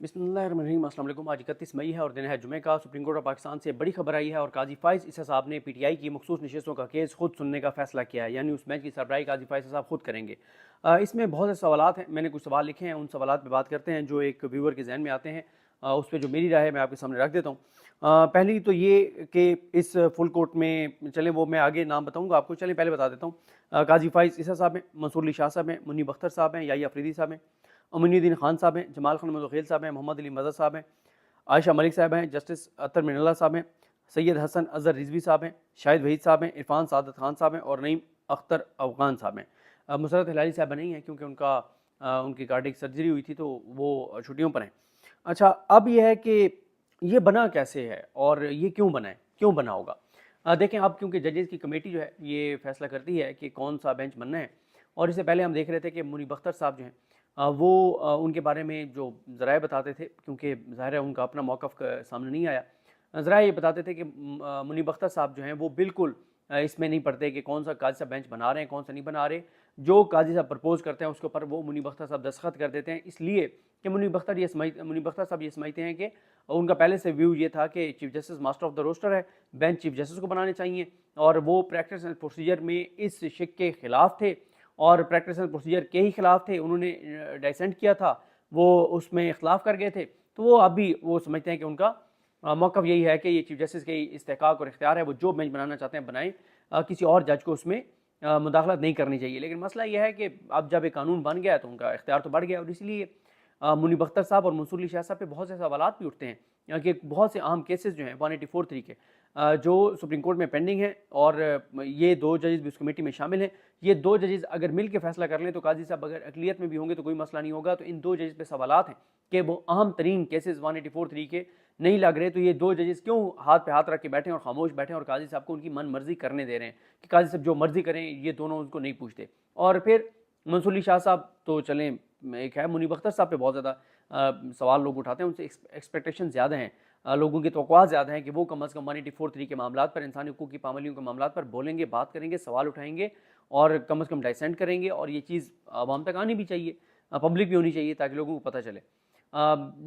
बिस्मिल्लाहिर्रहमानिर्रहीम। अस्सलाम वालेकुम। आज 31 मई है और दिन है जुमे का। सुप्रीम कोर्ट ऑफ पाकिस्तान से बड़ी खबर आई है और काजी फ़ाइज़ ईसा साहब ने पीटीआई की मखसूस नशिस्तों का केस खुद सुनने का फैसला किया है, यानी उस बेंच की सरबराही काजी फ़ाइज़ साहब खुद करेंगे। इसमें बहुत से सवालात हैं, मैंने कुछ सवाल लिखे हैं, उन सवालात पे बात करते हैं जो एक व्यूअर के जहन में आते हैं। उस पर जो मेरी राय है मैं आपके सामने रख देता हूँ। पहली तो ये कि इस फुल कोर्ट में चलें, वो मैं आगे नाम बताऊँगा आपको, चलें पहले बता देता हूँ। काजी फ़ाइज़ ईसा साहब हैं, मंसूर अली शाह साहब हैं, मुनीब अख्तर साहब हैं, याहिया अफरीदी साहब हैं, अमीनुद्दीन खान साहब हैं, जमाल खान मुदखिल साहब हैं, मोहम्मद अली मज़हर साहब हैं, आयशा मलिक साहब हैं, जस्टिस अतर मिनल्ला साहब हैं, सैयद हसन अजहर रिजवी साहब हैं, शाहिद वहीद साहब हैं, इरफान सादत खान साहब हैं और नईम अख्तर अफगान साहब हैं। मुसरत हिलाली साहब नहीं हैं क्योंकि उनकी कार्डिक सर्जरी हुई थी तो वो छुट्टियों पर हैं। अच्छा, अब यह है कि ये बना कैसे है और ये क्यों बना है, क्यों बना होगा। देखें, अब क्योंकि जजेस की कमेटी जो है ये फैसला करती है कि कौन सा बेंच बनना है, और इससे पहले हम देख रहे थे कि मुनीब अख्तर साहब जो हैं वो उनके बारे में जो ज़राए बताते थे, क्योंकि ज़ाहिर है उनका अपना मौक़िफ़ सामने नहीं आया। ज़राए ये बताते थे कि मुनीब अख्तर साहब जो हैं वो बिल्कुल इसमें नहीं पड़ते कि कौन सा काजी साहब बेंच बना रहे हैं, कौन सा नहीं बना रहे। जो काजी साहब प्रपोज़ करते हैं उसके ऊपर वो मुनीब अख्तर साहब दस्तखत कर देते हैं, इसलिए कि मुनीब अख्तर साहब ये समझते हैं कि उनका पहले से व्यू ये था कि chief justice master of the roster है, बेंच चीफ़ जस्टिस को बनाने चाहिए, और वो प्रैक्टिस एंड प्रोसीजर में इस शिक के ख़िलाफ़ थे और प्रैक्टिस एंड प्रोसीजर के ही ख़िलाफ़ थे। उन्होंने डाइसेंट किया था, वो उसमें इख्तिलाफ़ कर गए थे, तो वो अभी वो समझते हैं कि उनका मौक़िफ़ यही है कि ये चीफ़ जस्टिस के इस्तेहक़ाक़ और इख्तियार है, वो जो बेंच बनाना चाहते हैं बनाएँ, किसी और जज को उसमें मुदाख़लत नहीं करनी चाहिए। लेकिन मसला ये है कि अब जब एक कानून बन गया है तो उनका इख्तियार तो बढ़ गया, और इसलिए मुनीब अख्तर साहब और मंसूर अली शाह साहब पे बहुत से सवालात भी उठते हैं कि बहुत से अहम केसेस जो हैं 184 के जो सुप्रीम कोर्ट में पेंडिंग हैं, और ये दो जजेस भी उस कमेटी में शामिल हैं। ये दो जजेस अगर मिल के फैसला कर लें तो काजी साहब अगर अक़लियत में भी होंगे तो कोई मसला नहीं होगा। तो इन दो जजेस पे सवालात हैं कि वो अहम तरीन केसेस 184 के नहीं लग रहे, तो ये दो जजेस क्यों हाथ पे हाथ रख के बैठे और खामोश बैठे और काजी साहब को उनकी मन मर्जी करने दे रहे हैं कि काजी साहब जो मर्जी करें, ये दोनों उनको नहीं पूछते। और फिर मंसूर अली शाह साहब तो चलें एक है, मुनीब अख्तर साहब पे बहुत ज़्यादा सवाल लोग उठाते हैं, उनसे एक्सपेक्टेशन ज़्यादा हैं, लोगों की तवक्कुआत ज़्यादा है कि वो कम अज़ कम 184 के मामलात पर, इंसानी हकूक़ की पाबंदियों के मामलात पर बोलेंगे, बात करेंगे, सवाल उठाएंगे और कम अज़ कम डाइसेंट करेंगे, और ये चीज़ आवाम तक आनी भी चाहिए, पब्लिक भी होनी चाहिए ताकि लोगों को पता चले।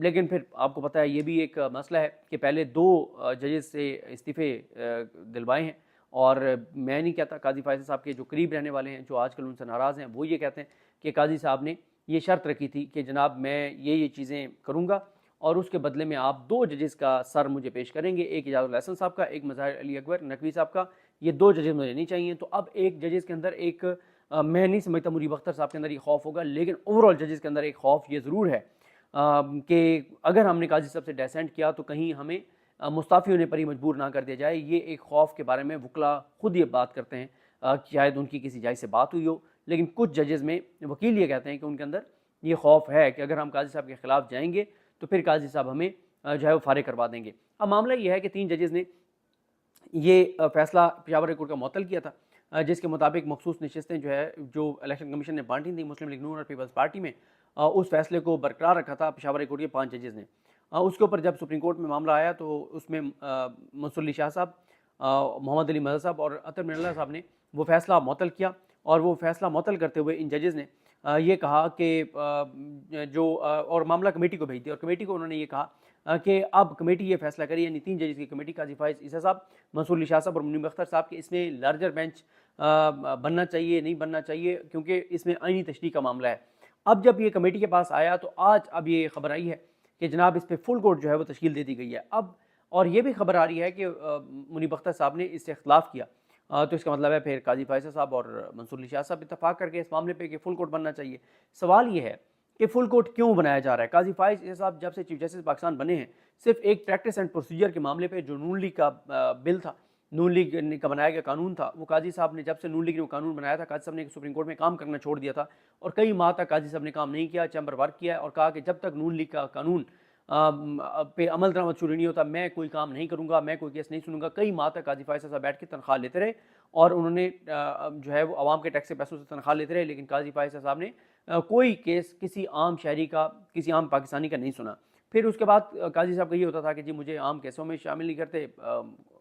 लेकिन फिर आपको पता है ये भी एक मसला है कि पहले दो जजेस से इस्तीफ़े दिलवाए हैं, और मैं नहीं कहता, काजी फ़ाइज़ साहब के जो करीब रहने वाले हैं जो आजकल उनसे नाराज़ हैं वो ये कहते हैं कि काजी साहब ने ये शर्त रखी थी कि जनाब मैं ये चीज़ें करूँगा और उसके बदले में आप दो जजेस का सर मुझे पेश करेंगे, एक इजाज़ुल एहसन साहब का, एक मज़ाहिर अली अकबर नकवी साहब का। ये दो जजेस मुझे नहीं चाहिए। तो अब एक जजेस के अंदर एक मैं नहीं समझता मुनीब अख्तर साहब के अंदर ये खौफ होगा, लेकिन ओवरऑल जजेस के अंदर एक खौफ ये ज़रूर है कि अगर हमने काजी साहब से डेसेंट किया तो कहीं हमें मुस्ताफ़ी होने पर ही मजबूर ना कर दिया जाए। ये एक खौफ के बारे में वकला खुद ये बात करते हैं कि शायद उनकी किसी जज से बात हुई हो, लेकिन कुछ जजेस में वकील ये कहते हैं कि उनके अंदर ये खौफ है कि अगर हम काजी साहब के ख़िलाफ़ जाएंगे तो फिर काजी साहब हमें जो है वो फारिग करवा देंगे। अब मामला ये है कि 3 जजेस ने ये फ़ैसला पेशावर हाई कोर्ट का मुअत्तल किया था, जिसके मुताबिक मखसूस नशिस्तें जो है जो इलेक्शन कमीशन ने बांटी थी मुस्लिम लीग नून और पीपल्स पार्टी में, उस फैसले को बरकरार रखा था पेशावर हाई कोर्ट के 5 जजेस ने। उसके ऊपर जब सुप्रीम कोर्ट में मामला आया तो उसमें मंसूर अली शाह साहब, मोहम्मद अली मज़हर साहब और अतर मिनल्ला साहब ने वो फैसला मुअत्तल किया, और वो फैसला मुअत्तल करते हुए इन जजेस ने ये कहा कि और मामला कमेटी को भेज दिया, और कमेटी को उन्होंने ये कहा कि अब कमेटी ये फैसला करी, यानी 3 जजेस की कमेटी, काजी फ़ाइज़ ईसा साहब, मंसूर अली शाह साहब और मुनीब अख्तर साहब के, इसमें लार्जर बेंच बनना चाहिए नहीं बनना चाहिए, क्योंकि इसमें आईनी तशरीह का मामला है। अब जब ये कमेटी के पास आया तो आज अब ये खबर आई है कि जनाब इस पर फुल कोर्ट जो है वो तश्कील दे दी गई है अब, और ये भी खबर आ रही है कि मुनीब अख्तर साहब ने इससे इख्तिलाफ़ किया, तो इसका मतलब है फिर काजी फ़ाइज़ साहब और मंसूर अली शाह साहब इत्तफ़ाक़ करके इस मामले पे कि फुल कोर्ट बनना चाहिए। सवाल ये है कि फुल कोर्ट क्यों बनाया जा रहा है। काजी फ़ाइज़ साहब जब से चीफ जस्टिस पाकिस्तान बने हैं, सिर्फ एक प्रैक्टिस एंड प्रोसीजर के मामले पे जो नून लीग का बिल था, नून लीग का बनाया गया कानून था, वो काजी साहब ने, जब से नून लीग ने वो कानून बनाया था, काजी साहब ने सुप्रीम कोर्ट में काम करना छोड़ दिया था, और कई माह तक काजी साहब ने काम नहीं किया, चैम्बर वर्क किया और कहा कि जब तक नून लीग का कानून पे अमल दरामद शुरू नहीं होता मैं कोई काम नहीं करूँगा, मैं कोई केस नहीं सुनूंगा। कई माह तक काजी फ़ाइज़ साहब बैठ के तनख्वाह लेते रहे, और उन्होंने जो है वो आवाम के टैक्स के पैसों से तनख्वाह लेते रहे, लेकिन काजी फ़ाइज़ साहब ने कोई केस किसी आम शहरी का, किसी आम पाकिस्तानी का नहीं सुना। फिर उसके बाद काजी साहब का ये होता था कि जी मुझे आम केसों में शामिल नहीं करते,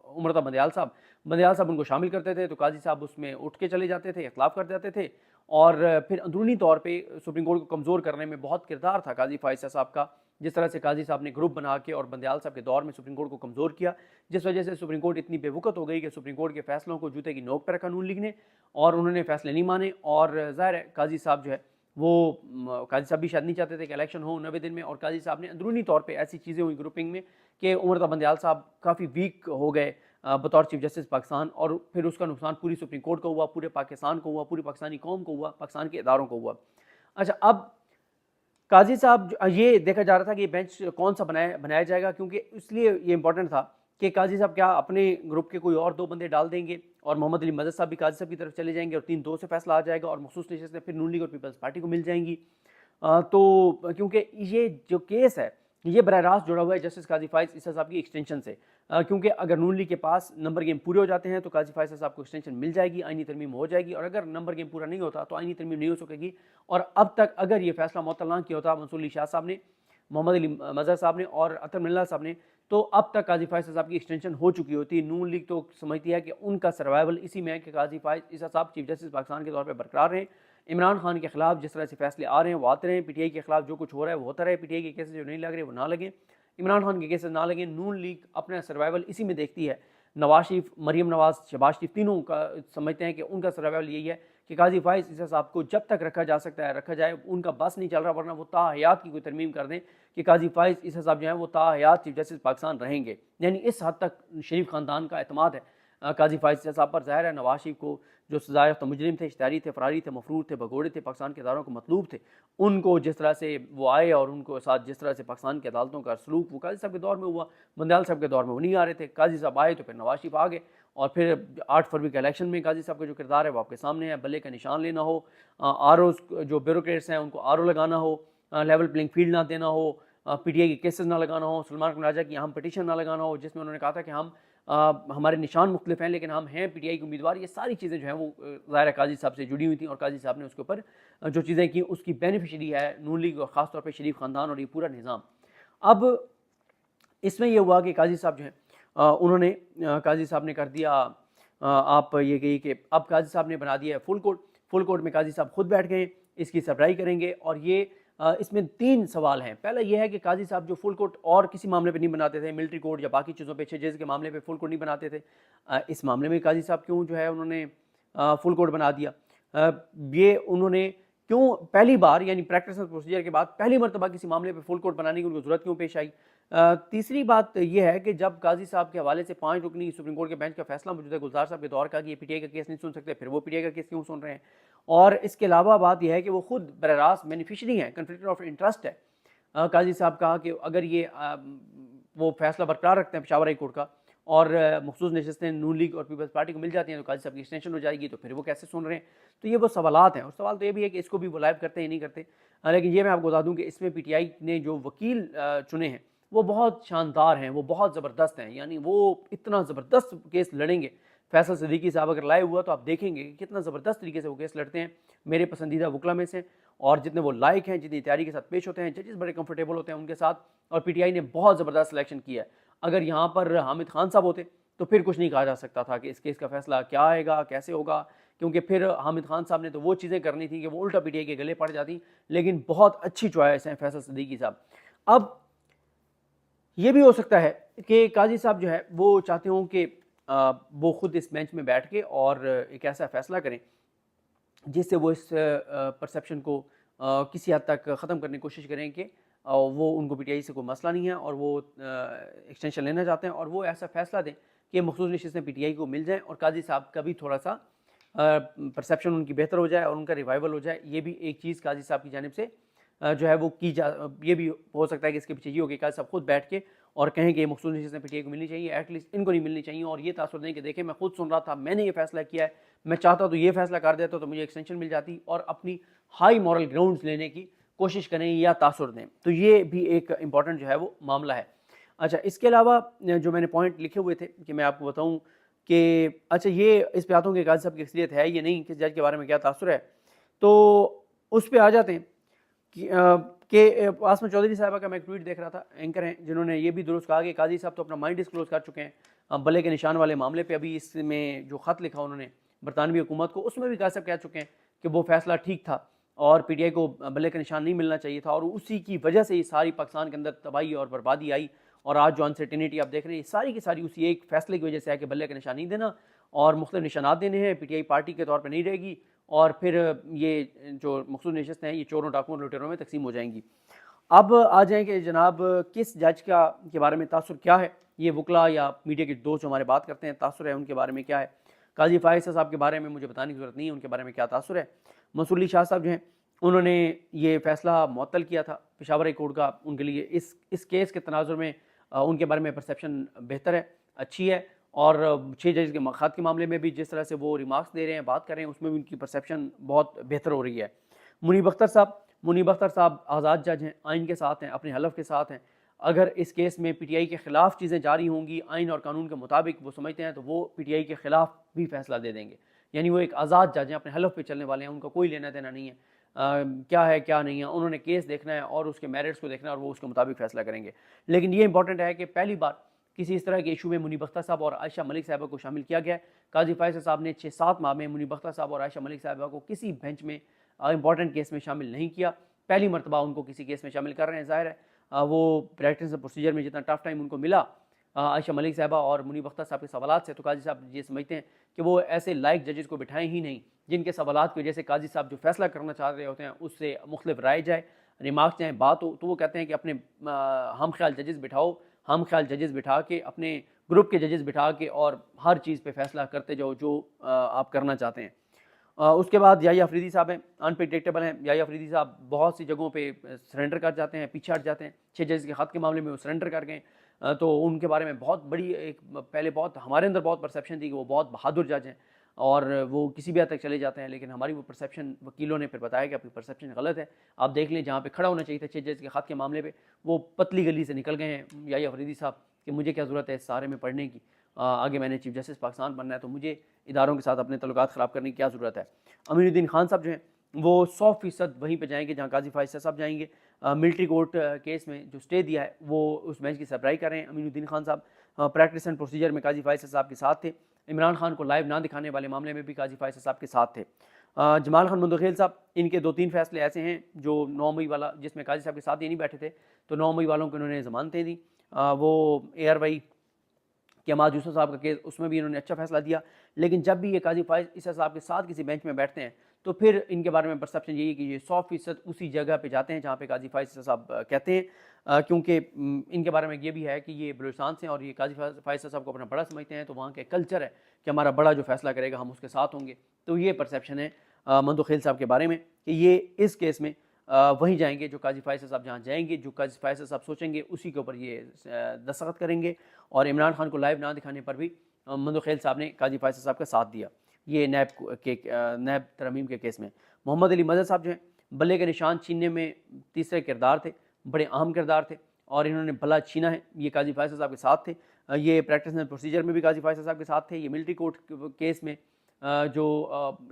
उमरता बंदयाल साहब उनको शामिल करते थे, तो काजी साहब उसमें उठ के चले जाते थे, इख्तिलाफ़ कर जाते थे, और फिर अंदरूनी तौर पे सुप्रीम कोर्ट को कमज़ोर करने में बहुत किरदार था काजी फ़ाइज़ साहब का। जिस तरह से काजी साहब ने ग्रुप बना के और बंदयाल साहब के दौर में सुप्रीम कोर्ट को कमज़ोर किया, जिस वजह से सुप्रीम कोर्ट इतनी बेवकूफ़ हो गई कि सुप्रीम कोर्ट के फैसलों को जूते की नोक पर कानून लिखने और उन्होंने फैसले नहीं माने। और ज़ाहिर है काजी साहब जो है वो काजी साहब भी शायद नहीं चाहते थे कि इलेक्शन हो 90 दिन में, और काजी साहब ने अंदरूनी तौर पर ऐसी चीज़ें हुई ग्रुपिंग में कि उमर बंदयाल साहब काफ़ी वीक हो गए बतौर चीफ जस्टिस पाकिस्तान, और फिर उसका नुकसान पूरी सुप्रीम कोर्ट को हुआ, पूरे पाकिस्तान को हुआ, पूरी पाकिस्तानी कौम को हुआ, पाकिस्तान के इदारों को हुआ। अच्छा, अब काजी साहब ये देखा जा रहा था कि ये बेंच कौन सा बनाया जाएगा, क्योंकि इसलिए ये इंपॉर्टेंट था कि काजी साहब क्या अपने ग्रुप के कोई और 2 बंदे डाल देंगे और मोहम्मद अली मदद साहब भी काजी साहब की तरफ चले जाएंगे और 3-2 से फैसला आ जाएगा और मखसूस नशिस्तें फिर नून लीग और पीपल्स पार्टी को मिल जाएंगी। तो क्योंकि ये जो केस है ये बराह रास्त जुड़ा हुआ है जस्टिस काजी फ़ाइज़ ईसा साहब की एक्सटेंशन से, क्योंकि अगर नून लीग के पास नंबर गेम पूरे हो जाते हैं तो काजी फ़ाइज़ साहब को एक्सटेंशन मिल जाएगी, आईनी तरमीम हो जाएगी, और अगर नंबर गेम पूरा नहीं होता तो आईनी तरमीम नहीं हो सकेगी। और अब तक अगर ये फैसला मुअत्तल ना किया होता मंसूर अली शाह साहब ने, मोहम्मद अली मज़हर साहब ने और अतर मिल्ला साहब ने, तो अब तक काजी फ़ाइज़ साहब की एक्सटेंशन हो चुकी होती। नून लीग तो समझती है कि उनका सर्वाइवल इसी में है कि काजी फ़ाइज़ ईसा साहब चीफ जस्टिस पाकिस्तान के तौर पर बरकरार रहें। इमरान खान के खिलाफ जिस तरह से फैसले आ रहे हैं वो आते रहें, पीटीआई के खिलाफ जो कुछ हो रहा है वो होता रहे, पीटीआई के केसेस जो नहीं लग रहे वो ना लगें, इमरान खान के केसेस ना लगें। नून लीग अपना सर्वाइवल इसी में देखती है। नवाज शरीफ, मरीम नवाज, शहबाज शरीफ तीनों का समझते हैं कि उनका सर्वाइवल यही है कि काजी फ़ाइज़ ईसा साहब को जब तक रखा जा सकता है रखा जाए, उनका बस नहीं चल रहा, वरना वो ताहयात की कोई तरमीम कर दें कि काजी फ़ाइज़ ईसा साहब जो हैं वो ताहयात चीफ जस्टिस पाकिस्तान रहेंगे। यानी इस हद तक शरीफ ख़ानदान का एतमाद है काजी फ़ाइज़ साहब पर। ज़ाहिर है नवाज शरीफ को जो सज़ायाफ्ता मुजरिम थे, इश्तिहारी थे, फ़रारी थे, मफरूर थे, भगोड़े थे, पाकिस्तान के इदारों को मतलूब थे, उनको जिस तरह से वो आए और उनको साथ जिस तरह से पाकिस्तान की अदालतों का सलूक वो काजी साहब के दौर में हुआ, बंदयाल साहब के दौर में वो नहीं आ रहे थे। काजी साहब आए तो फिर नवाज शरीफ आ गए, और फिर 8 फरवरी के इलेक्शन में काजी साहब का जो किरदार है वो आपके सामने है। बल्ले का निशान लेना हो, ROs जो ब्यूरोक्रेट्स हैं उनको RO लगाना हो, लेवल प्लेइंग फील्ड ना देना हो, PTI के केसेस ना लगाना हो, सलमान खान राजा की हम पटिशन ना लगाना हो जिसमें उन्होंने कहा था कि हम हमारे निशान मुख्तलिफ हैं लेकिन हम हैं PTI के उम्मीदवार। ये सारी चीज़ें जो हैं वो ज़ाहिर काजी साहब से जुड़ी हुई थी, और काजी साहब ने उसके ऊपर जो चीज़ें की उसकी बेनिफिशरी है नून लीग और ख़ास तौर पर शरीफ ख़ानदान और ये पूरा निज़ाम। अब इसमें यह हुआ कि काजी साहब जो हैं उन्होंने काजी साहब ने कर दिया, आप ये कहिए कि अब काजी साहब ने बना दिया है फुल कोर्ट में काजी साहब खुद बैठ गए, इसकी सरबराही करेंगे। और ये इसमें 3 सवाल हैं। पहला ये है कि काजी साहब जो फुल कोर्ट और किसी मामले पे नहीं बनाते थे, मिलिट्री कोर्ट या बाकी चीज़ों पे, 6 जज के मामले पे फुल कोर्ट नहीं बनाते थे, इस मामले में काजी साहब क्यों जो है उन्होंने फुल कोर्ट बना दिया। ये उन्होंने क्यों पहली बार यानी प्रैक्टिस प्रोसीजर के बाद पहली मरतबा किसी मामले पर फुल कोर्ट बनाने की उनको ज़रूरत क्यों पेश आई। तीसरी बात यह है कि जब काजी साहब के हवाले से 5 रुकनी सुप्रीम कोर्ट के बेंच का फैसला मौजूद है गुलजार साहब के दौर का कि ये PTI का केस नहीं सुन सकते, फिर वो PTI का केस क्यों सुन रहे हैं। और इसके अलावा बात यह है कि वो खुद बराह रास्त बेनिफिशरी हैं, कन्फ्लिक्ट ऑफ इंटरेस्ट है काजी साहब का, कि अगर ये वो फैसला बरकरार रखते हैं पेशावर हाई कोर्ट का और मखसूस नशिस्तें नून लीग और पीपल्स पार्टी को मिल जाती हैं तो काजी साहब की एक्सटेंशन हो जाएगी, तो फिर वो कैसे सुन रहे हैं। तो ये वो सवालात हैं। और सवाल तो ये भी है कि इसको भी वो लाइव करते हैं नहीं करते। लेकिन ये मैं आपको बता दूँ कि इसमें PTI ने जो वकील चुने हैं वो बहुत शानदार हैं, वो बहुत ज़बरदस्त हैं, यानी वो इतना ज़बरदस्त केस लड़ेंगे। फैसल सिद्दीकी साहब अगर लाइव हुआ तो आप देखेंगे कि कितना ज़बरदस्त तरीके से वो केस लड़ते हैं, मेरे पसंदीदा वकला में से, और जितने वो लायक हैं, जितनी तैयारी के साथ पेश होते हैं, जजेस बड़े कंफर्टेबल होते हैं उनके साथ, और PTI ने बहुत ज़बरदस्त सिलेक्शन किया है। अगर यहाँ पर हामिद खान साहब होते तो फिर कुछ नहीं कहा जा सकता था कि इस केस का फैसला क्या आएगा, कैसे होगा, क्योंकि फिर हामिद खान साहब ने तो वो चीज़ें करनी थी कि वो उल्टा PTI के गले पड़ जाती। लेकिन बहुत अच्छी चॉइस है फैसल सिद्दीकी साहब। अब ये भी हो सकता है कि काजी साहब जो है वो चाहते हों कि वो खुद इस बेंच में बैठ के और एक ऐसा फ़ैसला करें जिससे वो इस परसेप्शन को किसी हद तक ख़त्म करने की कोशिश करें कि वो उनको PTI से कोई मसला नहीं है और वो एक्सटेंशन लेना चाहते हैं, और वो ऐसा फ़ैसला दें कि मखसूस नशिस्तें PTI को मिल जाएँ और काजी साहब का भी थोड़ा सा परसेप्शन उनकी बेहतर हो जाए और उनका रिवाइवल हो जाए। ये भी एक चीज़ काजी साहब की जानिब से जो है वो की जा, ये भी हो सकता है कि इसके पीछे ये हो कि काजी साहब खुद बैठ के और कहें कि मखसूस नशिस्तें PTI को मिलनी चाहिए, एटलीस्ट इनको नहीं मिलनी चाहिए, और ये तासुर दें कि देखें मैं खुद सुन रहा था, मैंने ये फैसला किया है, मैं चाहता तो ये फैसला कर देता तो मुझे एक्सटेंशन मिल जाती, और अपनी हाई मॉरल ग्राउंड्स लेने की कोशिश करें या तासुर दें। तो ये भी एक इंपॉर्टेंट जो है वो मामला है। अच्छा, इसके अलावा जो मैंने पॉइंट लिखे हुए थे कि मैं आपको बताऊँ कि अच्छा ये इस पे आता हूँ कि काजी साहब की अक्सरियत है ये नहीं, किस जज के बारे में क्या तासुर है, तो उस पर आ जाते हैं कि आसमा चौधरी साहबा का मैं एक ट्वीट देख रहा था, एंकर हैं जिन्होंने ये भी दुरुस्त कहा कि काजी साहब तो अपना माइंड डिस्क्लोज कर चुके हैं बल्ले के निशान वाले मामले पे। अभी इसमें जो ख़त लिखा उन्होंने बरतानवी हुकूमत को, उसमें भी काजी साहब कह चुके हैं कि वो फैसला ठीक था और पीटीआई को बल्ले का निशान नहीं मिलना चाहिए था, और उसी की वजह से ये सारी पाकिस्तान के अंदर तबाही और बर्बादी आई। और आज जो अनसर्टेनिटी आप देख रहे हैं, सारी की सारी उसी एक फैसले की वजह से है कि बल्ले का निशान नहीं देना और मुख्तलिफ निशानात देने हैं। पीटीआई पार्टी के तौर पर नहीं रहेगी और फिर ये जो मखसूस नशस्तें हैं ये चोरों, डाकुओं, लुटेरों में तकसीम हो जाएंगी। अब आ जाएँ कि जनाब किस जज का के बारे में तासुर क्या है, ये वकला या मीडिया के दोस्त जो हमारे बात करते हैं तासुर है उनके बारे में क्या है। काजी फ़ाइज़ साहब के बारे में मुझे बताने की ज़रूरत नहीं है उनके बारे में क्या तासुर है। मंसूर अली शाह साहब जो हैं उन्होंने ये फ़ैसला मुअत्तल किया था पेशावर हाई कोर्ट का, उनके लिए इस केस के तनाजुर में उनके बारे में परसेप्शन बेहतर है, अच्छी है। और 6 जज के मक़ाद के मामले में भी जिस तरह से वो रिमार्क्स दे रहे हैं, बात कर रहे हैं, उसमें भी उनकी परसेप्शन बहुत बेहतर हो रही है। मुनीब अख्तर साहब आज़ाद जज हैं, आइन के साथ हैं, अपने हलफ के साथ हैं। अगर इस केस में पीटीआई के ख़िलाफ़ चीज़ें जारी होंगी आइन और कानून के मुताबिक वो समझते हैं, तो वो पीटीआई के ख़िलाफ़ भी फ़ैसला दे देंगे। यानी वो एक आज़ाद जज हैं, अपने हलफ पे चलने वाले हैं, उनका कोई लेना देना नहीं है क्या है क्या नहीं है। उन्होंने केस देखना है और उसके मेरिट्स को देखना है और वो उसके मुताबिक फ़ैसला करेंगे। लेकिन ये इंपॉर्टेंट है कि पहली बार किसी इस तरह के इशू में मुनीब अख्तर साहब और आयशा मलिक साहिबा को शामिल किया गया है। काजी फ़ाइज़ साहब ने 6-7 माह में मुनीब अख्तर साहब और आयशा मलिक साहिबा को किसी बेंच में इंपॉर्टेंट केस में शामिल नहीं किया। पहली मरतबा उनको किसी केस में शामिल कर रहे हैं। ज़ाहिर है वो प्रैक्टिस प्रोसीजर में जितना टफ टाइम उनको मिला आयशा मलिक साहिबा और मुनीब अख्तर साहब के सवालात से, तो काजी साहब ये समझते हैं कि वो ऐसे लायक जजेस को बिठाएं ही नहीं जिनके सवालात की वजह से काजी साहब जो फैसला करना चाह रहे होते हैं उससे मुख्तलिफ राय जाए, रिमार्क्स जाए, बात हो। तो वो कहते हैं कि अपने हम ख्याल जजेस बिठाओ, हम ख्याल जजेस बिठा के, अपने ग्रुप के जजेस बिठा के और हर चीज़ पे फैसला करते जाओ जो आप करना चाहते हैं। उसके बाद याह्या अफरीदी साहब हैं, अनप्रेडिक्टेबल हैं। याह्या अफरीदी साहब बहुत सी जगहों पे सरेंडर कर जाते हैं, पीछे हट जाते हैं। 6 जजेस के ख़त के मामले में वो सरेंडर कर गए। तो उनके बारे में बहुत बड़ी एक पहले बहुत हमारे अंदर बहुत परसेप्शन थी कि वो बहुत बहादुर जज हैं और वो किसी भी हद तक चले जाते हैं, लेकिन हमारी वो परसेप्शन वकीलों ने फिर बताया कि आपकी परसेप्शन गलत है। आप देख लें जहाँ पे खड़ा होना चाहिए था 6 जज के ख़त के मामले पे, वो पतली गली से निकल गए हैं याह्या अफरीदी साहब कि मुझे क्या ज़रूरत है इस सारे में पढ़ने की, आगे मैंने चीफ जस्टिस पाकिस्तान बनना है, तो मुझे इदारों के साथ अपने तल्लुकात ख़राब करने की क्या ज़रूरत है। अमीनुद्दीन खान साहब जो हैं वो 100% वहीं पे जाएंगे जहाँ काजी फ़ाइज़ साहब जाएंगे। मिलिट्री कोर्ट केस में जो स्टे दिया है वो उस बेंच की सरबराही कर रहे हैं अमीनुद्दीन खान साहब। प्रैक्टिस एंड प्रोसीजर में काजी फ़ाइज़ साहब के साथ थे। इमरान खान को लाइव ना दिखाने वाले मामले में भी काजी फ़ाइज़ साहब के साथ थे। जमाल खान मुंदखेल साहब, इनके 2-3 फैसले ऐसे हैं जो 9 मई वाला जिसमें काजी साहब के साथ ये नहीं बैठे थे, तो 9 मई वालों को इन्होंने ज़मानतें दी। वो ARY कि अमाद यूसुफ साहब का केस, उसमें भी इन्होंने अच्छा फैसला दिया। लेकिन जब भी ये काजी फ़ाइज़ इसा साहब के साथ किसी बेंच में बैठते हैं तो फिर इनके बारे में परसेप्शन यही है कि ये 100% उसी जगह पे जाते हैं जहाँ पे काजी फ़ाइज़ साहब कहते हैं। क्योंकि इनके बारे में ये भी है कि ये बलूचिस्तान से और ये काजी फ़ाइज़ साहब को अपना बड़ा समझते हैं, तो वहाँ के कल्चर है कि हमारा बड़ा जो फैसला करेगा हम उसके साथ होंगे। तो ये परसेप्शन है मुंदखेल साहब के बारे में कि ये इस केस में वहीं जाएंगे जो काजी फ़ाइज़ साहब जहाँ जाएंगे, जो काजी फ़ाइज़ साहब सोचेंगे उसी के ऊपर ये दस्तखत करेंगे। और इमरान खान को लाइव ना दिखाने पर भी मुंदखेल साहब ने काजी फ़ाइज़ साहब का साथ दिया ये नैब तरमीम के केस में। मोहम्मद अली मदद साहब जो हैं बल्ले के निशान छीनने में तीसरे किरदार थे, बड़े अहम किरदार थे और इन्होंने भला छीना है, ये काजी फ़ाइज़ साहब के साथ थे। ये प्रैक्टिस एंड प्रोसीजर में भी काजी फ़ाइज़ साहब के साथ थे। ये मिलिट्री कोर्ट केस में जो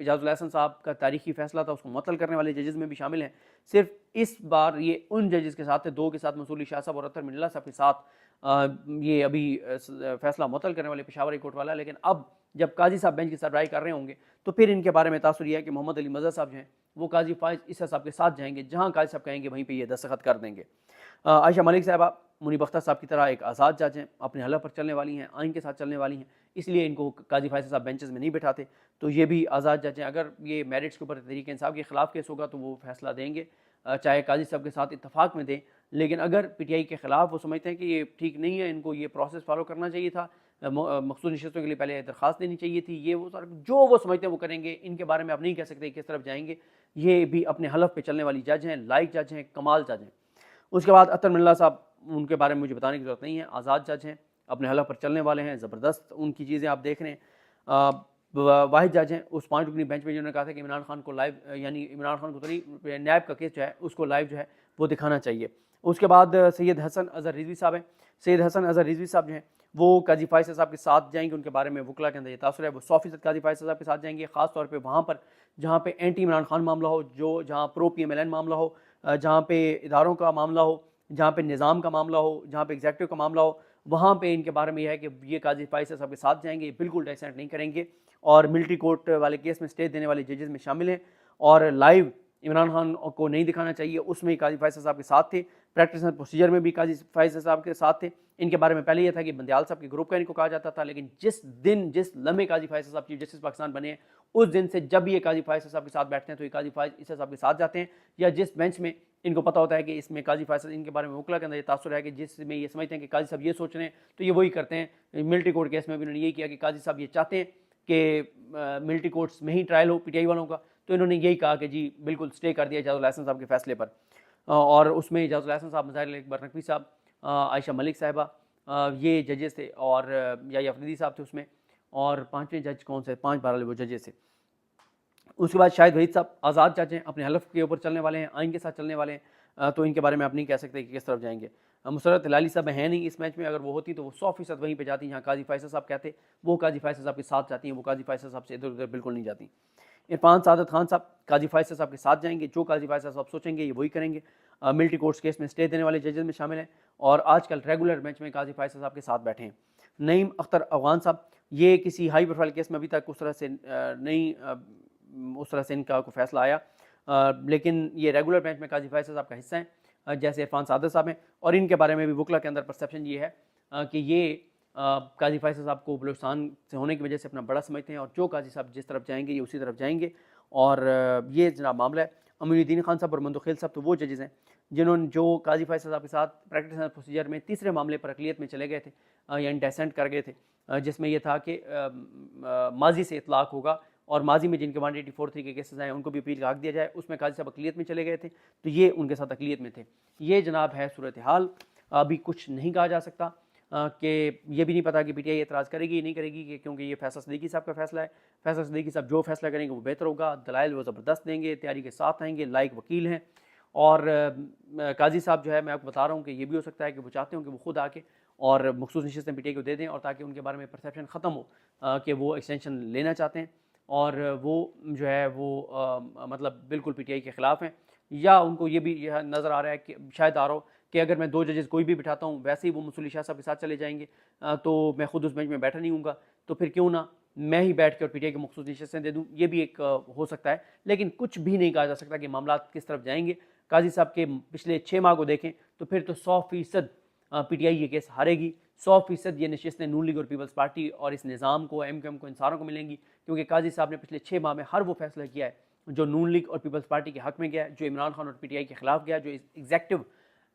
इजाज़ुल एहसन साहब का तारीखी फ़ैसला था उसको मुअत्तल करने वाले जजेस में भी शामिल हैं। सिर्फ इस बार ये उन जजेस के साथ थे, 2 के साथ मंसूर अली शाह साहब और अत्तर मिनल्ला साहब के साथ ये अभी फ़ैसला मुअत्तल करने वाले पेशावर हाई कोर्ट वाला। लेकिन अब जब काजी साहब बेंच की सरबराही कर रहे होंगे तो फिर इनके बारे में तासुर यह है कि मोहम्मद अली मज़हर साहब जो हैं वो काजी फ़ाइज़ इसा साहब के साथ जाएंगे, जहाँ काजी साहब कहेंगे वहीं पर ये दस्तखत कर देंगे। आयशा मलिक साहिबा मुनीब अख्तर साहब की तरह एक आज़ाद जज हैं, अपने हलफ पर चलने वाली हैं, आइन के साथ चलने वाली हैं, इसलिए इनको काजी फ़ाइज़ साहब बेंचेस में नहीं बैठाते। तो ये भी आज़ाद जज हैं। अगर ये मेरिट्स के ऊपर तहरीक इंसाफ के ख़िलाफ़ केस होगा तो वो फैसला देंगे, चाहे काजी साहब के साथ इत्तफाक में दें। लेकिन अगर PTI के ख़िलाफ़ वो समझते हैं कि ये ठीक नहीं है, इनको ये प्रोसेस फॉलो करना चाहिए था, मखसूस नशस्तों के लिए पहले दरख्वास्त देनी चाहिए थी, ये वो सारा जो वो समझते हैं वो करेंगे। इनके बारे में आप नहीं कह सकते किस तरफ जाएंगे। ये भी अपने हलफ पे चलने वाली जज हैं, लाइक जज हैं, कमाल जज हैं। उसके बाद अत्तर मिनल्ला साहब, उनके बारे में मुझे बताने की ज़रूरत नहीं है, आज़ाद जज हैं, अपने हलफ पर चलने वाले हैं, ज़बरदस्त उनकी चीज़ें आप देख रहे हैं। वाहिद जज हैं उस 5 रुकनी बेंच में जिन्होंने कहा था कि इमरान खान को लाइव, यानी इमरान खान को तो नहीं, नैब का केस जो है उसको लाइव जो है वो दिखाना चाहिए। उसके बाद सैयद हसन अज़हर रिजवी साहब हैं। सैयद हसन अज़हर रिजवी साहब जो हैं वो काजी फ़ाइज़ साहब के साथ जाएंगे। उनके बारे में वकला के अंदर ये तासुर है, वो 100% काजी फ़ाइज़ साहब के साथ जाएंगे। ख़ास तौर पर वहाँ पर जहाँ पे एंटी इमरान खान मामला हो, जो जहाँ प्रो PMLN मामला हो, जहाँ पे इदारों का मामला हो, जहाँ पे निज़ाम का मामला हो, जहाँ पे एग्जीक्यूटिव का मामला हो, वहाँ पे इनके बारे में यह है कि ये काजी फ़ाइज़ साहब के साथ जाएंगे, बिल्कुल डिसेंट नहीं करेंगे और मिलिट्री कोर्ट वाले केस में स्टे देने वाले जजेस में शामिल हैं। और लाइव इमरान खान को नहीं दिखाना चाहिए, उसमें काजी फैसल साहब के साथ थे। प्रैक्टिस एंड प्रोसीजर में भी काजी फैसल साहब के साथ थे। इनके बारे में पहले यह था कि बंदयाल साहब के ग्रुप का इनको कहा जाता था, लेकिन जिस लम्हे काजी फैसल साहब चीफ जस्टिस पाकिस्तान बने हैं, उस दिन से जब ये काजी फैसल साहब के साथ बैठते हैं तो ये काजी फैसल साहब के साथ जाते हैं, या जिस बेंच में इनको पता होता है कि इसमें काजी फैसल, इनके बारे में वकला के अंदर ये तासुर है कि जिसमें ये समझते हैं कि काजी साहब ये सोच रहे हैं तो ये वही करते हैं। मिलिट्री कोर्ट केस में भी उन्होंने यही किया कि काजी साहब ये चाहते हैं कि मिलिट्री कोर्ट्स में ही ट्रायल हो पीटीआई वालों का, तो इन्होंने यही कहा कि जी बिल्कुल स्टे कर दिया इजाज़ुल हसन साहब के फैसले पर। और उसमें इजाज़ुल हसन साहब, मज़ाहिर अकबर नकवी साहब, आयशा मलिक साहिबा, ये जजेस थे, और या अफरीदी साहब थे उसमें, और पाँचवें जज कौन से, 5 बारह वो जजेस थे। उसके बाद शाहिद वहीद साहब आज़ाद जज हैं, अपने हलफ के ऊपर चलने वाले हैं, आइन के साथ चलने वाले हैं, तो इनके बारे में आप नहीं कह सकते कि किस तरफ जाएंगे। मुसर्रत हिलाली साहब हैं नहीं इस मैच में, अगर वो होती तो वो 100% वहीं पे जाती जहाँ काजी फैसल साहब कहते, वो काजी फैसल साहब के साथ जाती हैं, वो काजी फैसल साहब से इधर उधर बिल्कुल नहीं जाती। इरफान सादत खान साहब काजी फैसल साहब के साथ जाएंगे, जो काजी फैसल साहब सोचेंगे ये वही करेंगे। मिलिट्री कोर्ट्स केस में स्टे देने वाले जजेस में शामिल हैं, और आजकल रेगुलर बेंच में काजी फैसल साहब के साथ बैठे हैं। नईम अख्तर अफगान साहब, ये किसी हाई प्रोफाइल केस में अभी तक उस तरह से इनका कोई फैसला आया, लेकिन ये रेगुलर बेंच में काजी फैसल साहब का हिस्सा हैं, जैसे इरफान सादत साहब हैं। और इनके बारे में भी वकला के अंदर परसेप्शन ये है कि ये काजी फैसल साहब को बलूचिस्तान से होने की वजह से अपना बड़ा समझते हैं, और जो काजी साहब जिस तरफ जाएंगे ये उसी तरफ जाएंगे। और ये जनाब मामला है। अमीनुद्दीन खान साहब और मंदोखेल साहब तो वो जजेस हैं जिन्होंने, जो काजी फैसल साहब के साथ प्रैक्टिस एंड प्रोसीजर में तीसरे मामले पर अकलियत में चले गए थे, यानी डेसेंट कर गए थे, जिसमें यह था कि माजी से इतलाक होगा, और माजी में जिनके 184(3) के केसेस आए उनको भी अपील का हक दिया जाए, उसमें काजी साहब अकलियत में चले गए थे, तो ये उनके साथ अकलियत में थे। ये जनाब है सूरत हाल। अभी कुछ नहीं कहा जा सकता, कि ये भी नहीं पता कि पीटीआई एतराज़ करेगी नहीं करेगी, कि क्योंकि ये फैसल सिद्दीकी साहब का फैसला है। फैसल सिद्दीकी साहब जो फैसला करेंगे वो बेहतर होगा, दलाइल वो ज़बरदस्त देंगे, तैयारी के साथ आएंगे, लाइक वकील हैं। और काजी साहब जो है, मैं आपको बता रहा हूँ कि ये भी हो सकता है कि वो चाहते हो कि वो खुद आके और मखसूस नशिस्तें पीटीआई को दे दें, और ताकि उनके बारे में परसेप्शन ख़त्म हो कि वो एक्सटेंशन लेना चाहते हैं, और वो जो है वो मतलब बिल्कुल पीटीआई के ख़िलाफ़ हैं। या उनको ये भी यह नज़र आ रहा है कि शायद आ रहा हो कि अगर मैं 2 जजेस कोई भी बिठाता हूँ, वैसे ही वो मुसली शाह साहब के साथ चले जाएंगे, तो मैं खुद उस बेंच में बैठा नहीं हूँगा, तो फिर क्यों ना मैं ही बैठ के और पीटीआई की मखसूस नशिस्तें दे दूँ। ये भी एक हो सकता है, लेकिन कुछ भी नहीं कहा जा सकता कि मामला किस तरफ जाएंगे। काजी साहब के पिछले 6 माह को देखें तो फिर तो 100% पीटीआई ये केस हारेगी, 100% ये नशिस्तें नून लीग और पीपल्स पार्टी और इस निज़ाम को, एमक्यूएम को, इन सारों को मिलेंगी, क्योंकि काजी साहब ने पिछले 6 माह में हर वो फैसला किया है जो नून लीग और पीपल्स पार्टी के हक़ में गया है, जो इमरान खान और पीटीआई के ख़िलाफ़ गया है, जो एग्जेक्टिव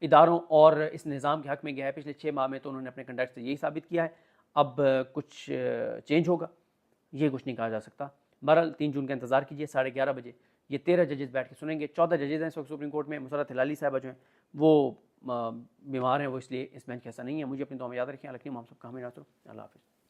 इदारों और इस निज़ाम के हक़ में गया है। पिछले 6 माह में तो उन्होंने अपने कंडक्ट से यही साबित किया है। अब कुछ चेंज होगा, ये कुछ नहीं कहा जा सकता। बहरहाल 3 जून का इंतज़ार कीजिए, 11:30 बजे ये 13 जजेस बैठ के सुनेंगे। 14 जजेस हैं इस वक्त सुप्रीम कोर्ट में। मुसर्रत हिलाली साहबा जो हैं वो बीमार हैं, वो इसलिए इस बेंच का हिस्सा नहीं है। मुझे अपनी दुआ में याद रखें। हम सबका हमें नासर। अल्लाह हाफ़िज़।